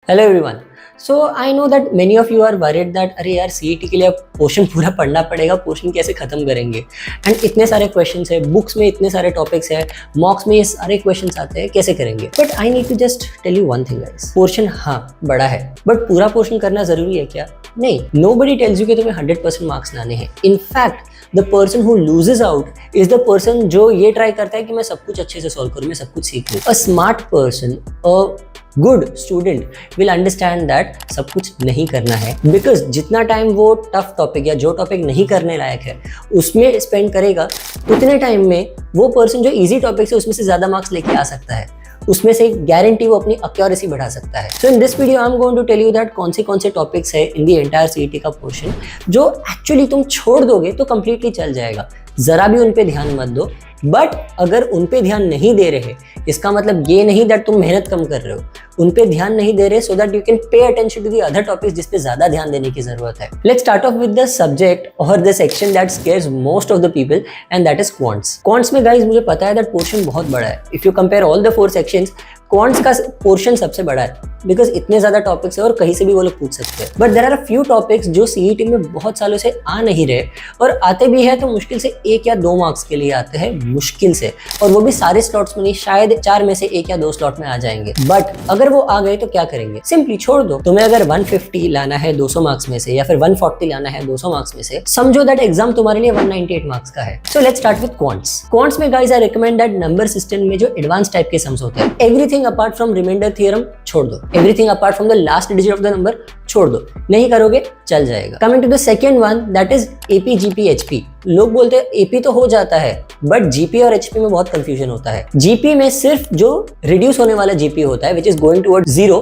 Hello everyone. So I know that many of you are worried that अरे यार CET के लिए अब पोर्शन पूरा पढ़ना पड़ेगा, पोर्शन कैसे खत्म करेंगे। एंड इतने सारे क्वेश्चंस है, बुक्स में इतने सारे टॉपिक्स है, मॉक्स में ये सारे क्वेश्चंस आते हैं, कैसे करेंगे। But I need to just tell you one thing guys, portion हाँ बड़ा है बट पूरा पोर्शन करना जरूरी है क्या? नहीं, नोबडी टेल्स यू कि तुम्हें 100% मार्क्स लाने हैं। In fact the person who loses out is the person जो ये ट्राई करता है कि मैं सब कुछ अच्छे से सॉल्व करूँ, मैं सब कुछ सीख लूँ। A smart person, a good student will understand that सब कुछ नहीं करना है, बिकॉज जितना टाइम वो टफ टॉपिक या जो टॉपिक नहीं करने लायक है उसमें स्पेंड करेगा, उतने टाइम में वो पर्सन जो इजी टॉपिक है उसमें से ज्यादा मार्क्स लेके आ सकता है। उसमें से गारंटी वो अपनी एक्यूरेसी बढ़ा सकता है। So in this video I am going to tell you that कौन से टॉपिक्स है इन द एंटायर सीईटी का पोर्शन जो एक्चुअली तुम छोड़ दोगे तो कंप्लीटली चल जाएगा। जरा भी उन पे ध्यान मत दो, बट अगर उन पे ध्यान नहीं दे रहे इसका मतलब ये नहीं दैट तुम मेहनत कम कर रहे हो, उन पे ध्यान नहीं दे रहे so that you can pay attention to the other topics जिस पे ज्यादा ध्यान देने की जरूरत है। Let's start off with the subject और the section that scares most of the people and that is quants. Quants में गाइस मुझे पता है दैट पोर्शन बहुत बड़ा है। If you compare all the 4 sections, quants का पोर्शन सबसे बड़ा है बिकॉज इतने ज्यादा टॉपिक्स है और कहीं से भी वो लोग पूछ सकते हैं। But there are few topics जो सीईटी में बहुत सालों से आ नहीं रहे, और आते भी है तो मुश्किल से 1 या 2 मार्क्स के लिए आते हैं, मुश्किल से, और वो भी सारे स्लॉट्स में नहीं, शायद 4 में से 1 या 2 स्लॉट में आ जाएंगे। बट अगर वो आ गए तो क्या करेंगे? सिंपली छोड़ दो। तुम्हें अगर 150 लाना है 200 मार्क्स में से या फिर 140 लाना है 200 मार्क्स में से, समझो दैट एग्जाम तुम्हारे लिए 198 मार्क्स का है। So let's start with quants. Quants में guys I recommend that number system में जो एडवांस टाइप के सम्स होते हैं, everything apart from remainder theorem छोड़ दो, everything apart from the last digit of the number छोड़ दो, नहीं करोगे चल जाएगा। Coming to the second one that is AP GP HP. लोग बोलते हैं एपी तो हो जाता है बट जीपी और एचपी में बहुत कंफ्यूजन होता है। जीपी में सिर्फ जो रिड्यूस होने वाला जीपी होता है विच इज गोइंग टुवर्ड्स 0,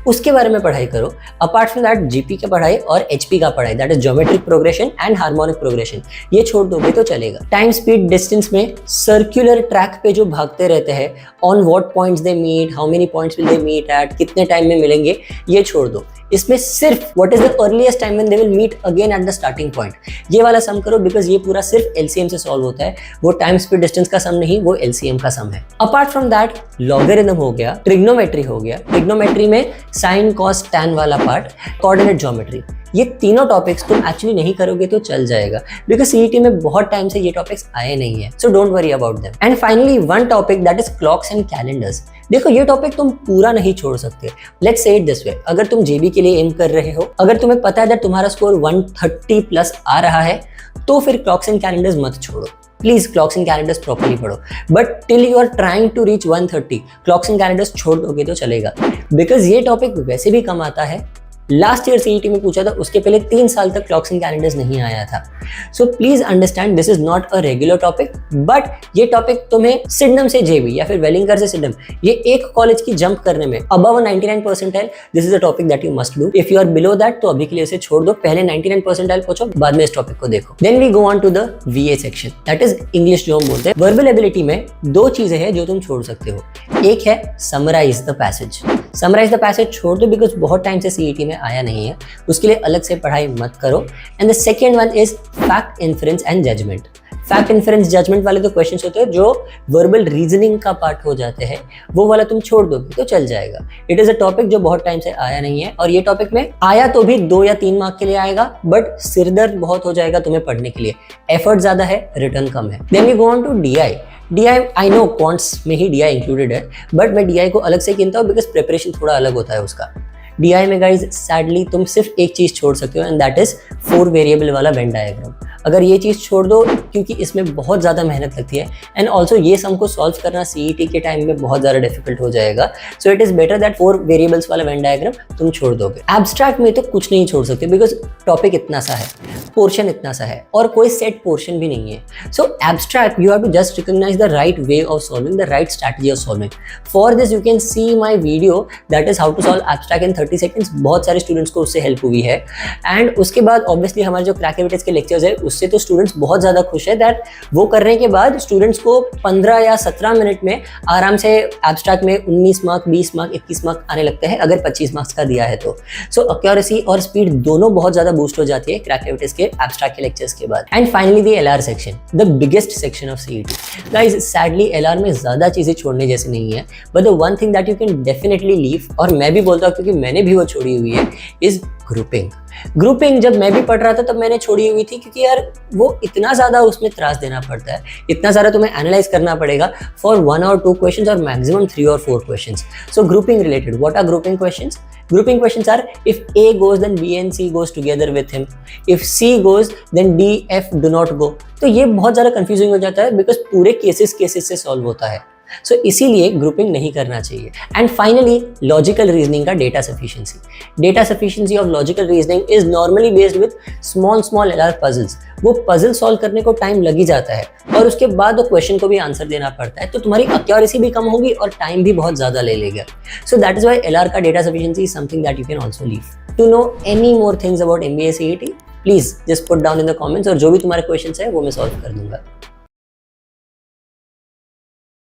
उसके बारे में पढ़ाई करो। अपार्ट फ्रॉम दैट जीपी का पढ़ाई और एचपी का पढ़ाई that is geometric progression and harmonic progression, ये छोड़ दोगे तो चलेगा। टाइम स्पीड डिस्टेंस में सर्कुलर ट्रैक पे जो भागते रहते हैं, on what points they meet, how many points will they meet at, कितने टाइम में मिलेंगे, ये छोड़ दो। इसमें सिर्फ what is the earliest time when they will meet again at the starting point, ये वाला सम करो बिकॉज ये पूरा सिर्फ एलसीएम से सॉल्व होता है। वो टाइम स्पीड डिस्टेंस का सम नहीं, वो एलसीएम का सम है। अपार्ट फ्रॉम दैट लॉगरिथम हो गया, ट्रिग्नोमेट्री हो गया, ट्रिग्नोमेट्री में साइन कॉस टैन वाला पार्ट, कोऑर्डिनेट ज्योमेट्री, ये तीनों टॉपिक्स तुम एक्चुअली नहीं करोगे तो चल जाएगा बिकॉज सीईटी में बहुत टाइम से ये टॉपिक्स आए नहीं है। So don't worry about them. And finally one topic that is clocks and calendars. देखो ये टॉपिक तुम पूरा नहीं छोड़ सकते। Let's say it this way, अगर तुम जेबी के लिए एम कर रहे हो, अगर तुम्हें पता है दैट तुम्हारा स्कोर 130 प्लस आ रहा है, तो फिर क्लॉक्स एंड कैलेंडर्स मत छोड़ो। Please clocks and calendars properly पढ़ो। But till you are trying to reach 130, clocks and calendars छोड़ दोगे तो चलेगा बिकॉज ये टॉपिक वैसे भी कम आता है। लास्ट ईयर सीईटी में पूछा था, उसके पहले 3 साल तक क्लॉक्स एंड कैलेंडर्स नहीं आया था। So please understand this is not a regular topic, but ये टॉपिक तुम्हें सिडनम से जेबी या फिर वेलिंगर से सिडनम, ये एक कॉलेज की जंप करने में above 99 percentile, this is a topic that you must do. If you are below that तो अभी के लिए इसे छोड़ दो, पहले 99 परसेंटाइल पहुंचो, बाद में इस टॉपिक को देखो। Then we go on to the VA section, that is English जो हम बोलते हैं। वर्बल एबिलिटी में 2 चीजें हैं जो तुम छोड़ सकते हो। एक है summarise the passage. Summarise the passage छोड़ दो बिकॉज बहुत टाइम से सीईटी में आया नहीं है, उसके लिए अलग से पढ़ाई मत करो। And the second one is fact, inference and judgement. Fact, inference, judgement वाले तो क्वेश्चंस होते हैं जो वर्बल रीजनिंग का पार्ट हो जाते हैं, वो वाला तुम छोड़ दोगे तो चल जाएगा। इट इज अ टॉपिक जो बहुत टाइम से आया नहीं है, और ये टॉपिक में आया तो भी 2 या 3 मार्क के लिए आएगा, बट सिरदर्द बहुत हो जाएगा तुम्हें पढ़ने के लिए। एफर्ट ज्यादा है, रिटर्न कम है। Then we go on to DI. DI I know quants में ही डीआई इंक्लूडेड है, बट मैं डीआई को अलग से गिनता हूँ बिकॉज प्रिपरेशन थोड़ा अलग होता है उसका। डीआई में गाइज सैडली तुम सिर्फ एक चीज छोड़ सकते हो एंड दैट इज 4 वेरिएबल वाला वेन डायग्राम। अगर ये चीज छोड़ दो, क्योंकि इसमें बहुत ज्यादा मेहनत लगती है एंड ऑल्सो ये सम को सॉल्व करना सीईटी के टाइम में बहुत ज्यादा डिफिकल्ट हो जाएगा। So it is better that 4 variables वाला वेन डायग्राम तुम छोड़ दोगे। एब्स्ट्रैक्ट में तो कुछ नहीं छोड़ सकते बिकॉज टॉपिक इतना सा है, पोर्शन इतना सा है, और कोई सेट पोर्शन भी नहीं है। So abstract you have to just recognise the right way of solving, the right strategy of solving. For this you can see my video that is how to solve abstract in 30 seconds. बहुत सारे students को उससे help हुई है। And उसके बाद obviously हमारे जो क्रैक एविडेंस के लेक्चर्स है उससे तो स्टूडेंट्स बहुत ज़्यादा खुश है दैट वो करने के बाद स्टूडेंट्स को 15 या 17 मिनट में आराम से एब्स्ट्रैक्ट में 19 मार्क, 20 मार्क, 21 मार्क आने लगते हैं अगर 25 मार्क्स का दिया है तो। सो एक्यूरेसी और स्पीड दोनों बहुत ज़्यादा बूस्ट हो जाती है क्रैक एक्टिविटीज के एब्स्ट्रैक्ट के लेक्चर्स के बाद। And finally the LR section, the biggest section of CET. Guys sadly LR में ज़्यादा चीज़ें छोड़ने जैसे नहीं है, but the one thing that you can definitely leave, और मैं भी बोलता हूँ क्योंकि मैंने भी वो छोड़ी हुई है, इज ग्रुपिंग जब मैं भी पढ़ रहा था तब मैंने छोड़ी हुई थी, क्योंकि यार वो इतना ज़्यादा उसमें त्रास देना पड़ता है, इतना सारा तुम्हें एनालाइज करना पड़ेगा फॉर 1 or 2 क्वेश्चंस और maximum 3 or 4 questions. So grouping related, what are grouping questions? Grouping questions are, if A goes then B and C goes together with him, if C goes then D, F do not go। तो ये बहुत ज़्यादा confusing हो जाता है because पूरे cases से solve होता है, सो इसीलिए ग्रुपिंग नहीं करना चाहिए। एंड फाइनली लॉजिकल रीजनिंग का data sufficiency of logical reasoning is normally based with small LR puzzles. वो पजल सॉल्व करने को टाइम लग ही जाता है और उसके बाद वो क्वेश्चन को भी आंसर देना पड़ता है, तो तुम्हारी एक्यूरेसी भी कम होगी और टाइम भी बहुत ज़्यादा ले लेगा। So that is why LR का data sufficiency is something that you can also leave. To know any more things about MBA CET please just put down in the comments, और जो भी तुम्हारे क्वेश्चंस है वो मैं सॉल्व कर दूंगा।